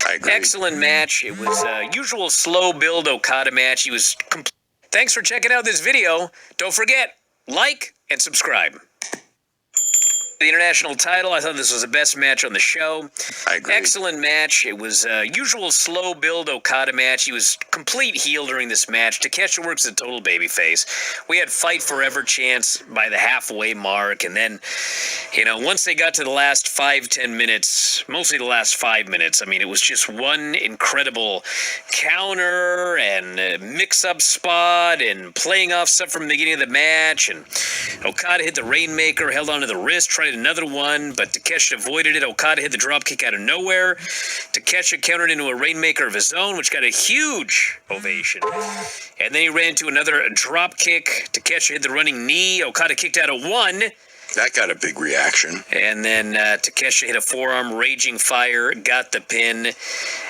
I agree. Excellent match. It was a usual slow build Okada match. He was Thanks for checking out this video. Don't forget, like and subscribe. The international title, I thought this was the best match on the show. I agree. Excellent match. It was a usual slow build Okada match. He was complete heel during this match. Takeshita works a total babyface. We had fight forever chance by the halfway mark, and then, once they got to the last 5-10 minutes, mostly the last 5 minutes, it was just one incredible counter and mix-up spot and playing off stuff from the beginning of the match, and Okada hit the Rainmaker, held onto the wrist, tried another one, but Takeshita avoided it. Okada hit the dropkick out of nowhere. Takeshita countered into a Rainmaker of his own, which got a huge ovation. And then he ran into another dropkick. Takeshita hit the running knee. Okada kicked out a one. That got a big reaction. And then Takeshita hit a forearm, Raging Fire, got the pin.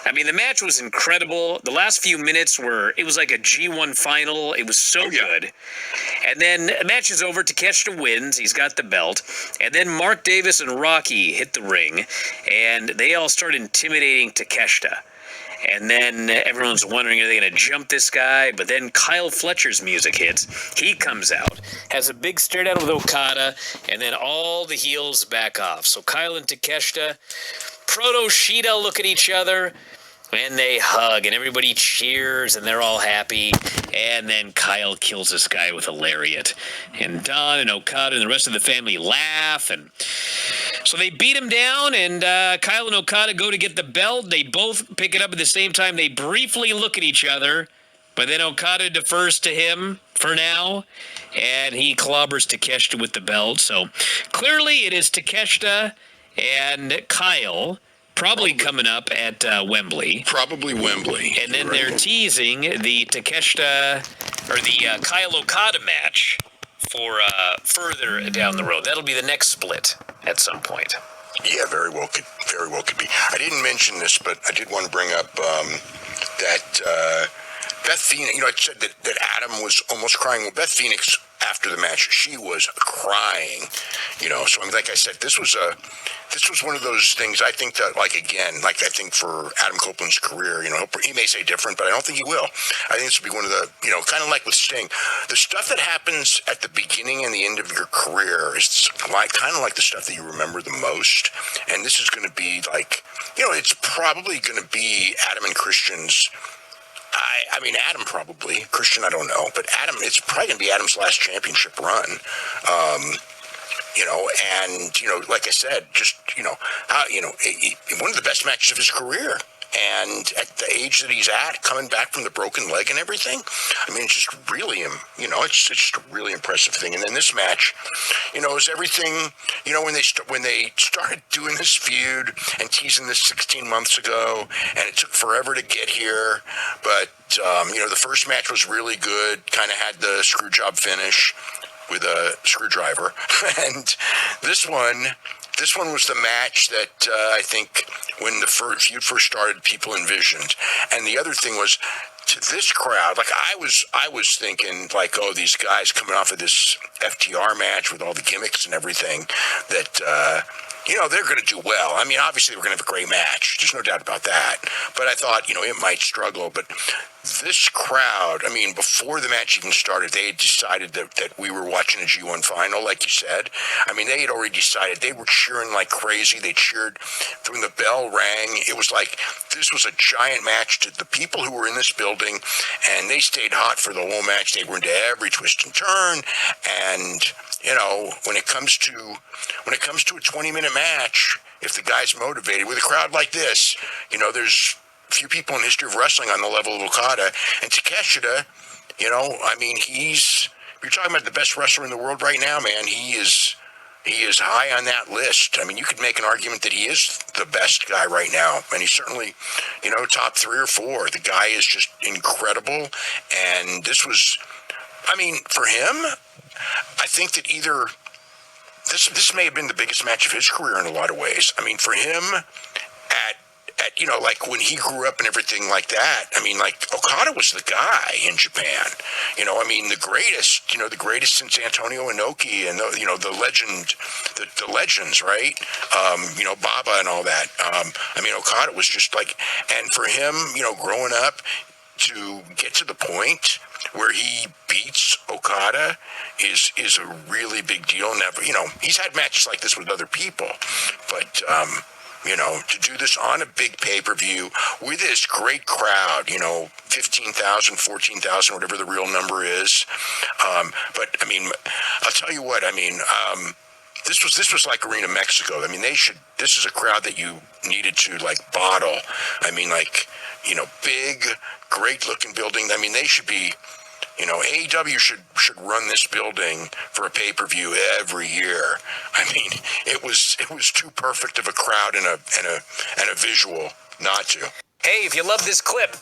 The match was incredible. The last few minutes it was like a G1 final. It was so good. And then the match is over. Takeshita wins. He's got the belt. And then Mark Davis and Rocky hit the ring, and they all start intimidating Takeshita. And then everyone's wondering, are they going to jump this guy? But then Kyle Fletcher's music hits. He comes out, has a big stare down with Okada, and then all the heels back off. So Kyle and Takeshita, Proto Shida look at each other, and they hug, and everybody cheers, and they're all happy. And then Kyle kills this guy with a lariat. And Don and Okada and the rest of the family laugh, and so they beat him down, and Kyle and Okada go to get the belt. They both pick it up at the same time. They briefly look at each other, but then Okada defers to him for now, and he clobbers Takeshita with the belt. So clearly it is Takeshita and Kyle probably coming up at Wembley. Probably Wembley. And then they're teasing the Takeshita, or the Kyle Okada match for further down the road. That'll be the next split at some point. Yeah, very well could be. I didn't mention this, but I did want to bring up that Beth Phoenix. I said that Adam was almost crying. Well, Beth Phoenix, after the match, she was crying. So like I said, this was one of those things. I think that, I think for Adam Copeland's career, he may say different, but I don't think he will. I think this will be one of the, kind of like with Sting, the stuff that happens at the beginning and the end of your career is kind of like the stuff that you remember the most. And this is going to be it's probably going to be Adam and Christian's. Adam probably. Christian, I don't know. But Adam, it's probably going to be Adam's last championship run. Like I said, just, one of the best matches of his career. And at the age that he's at, coming back from the broken leg and everything, it's just really, it's just a really impressive thing. And then this match, is everything, when they started doing this feud and teasing this 16 months ago, and it took forever to get here, but, the first match was really good, kind of had the screw job finish with a screwdriver. And this one was the match that I think when the feud first started, people envisioned. And the other thing was, to this crowd, I was thinking, these guys coming off of this FTR match with all the gimmicks and everything, that they're going to do well. Obviously, we're going to have a great match. There's no doubt about that. But I thought, it might struggle. But this crowd, before the match even started, they had decided that we were watching a G1 final, like you said. They had already decided. They were cheering like crazy. They cheered when the bell rang. It was like this was a giant match to the people who were in this building, and they stayed hot for the whole match. They were into every twist and turn. And, when it comes to a 20-minute match, if the guy's motivated with a crowd like this, there's few people in the history of wrestling on the level of Okada. And Takeshita, you're talking about the best wrestler in the world right now, man. He is high on that list. You could make an argument that he is the best guy right now. And he's certainly, top 3 or 4. The guy is just incredible. And this was, for him, I think that either this may have been the biggest match of his career in a lot of ways. For him, like when he grew up and everything like that, I mean, like Okada was the guy in Japan. I mean, the greatest since Antonio Inoki and the legend, the legends, right? Baba and all that. I mean, Okada was just like, and for him, growing up to get to the point where he beats Okada is a really big deal. Never, he's had matches like this with other people, but to do this on a big pay-per-view with this great crowd, 15,000, 14,000, whatever the real number is. But I mean, I'll tell you what, I mean, this was like Arena Mexico. I mean, this is a crowd that you needed to like bottle. I mean, like, big, great looking building. I mean, they should be, AEW should run this building for a pay-per-view every year. I mean, it was too perfect of a crowd and a visual not to. Hey, if you love this clip,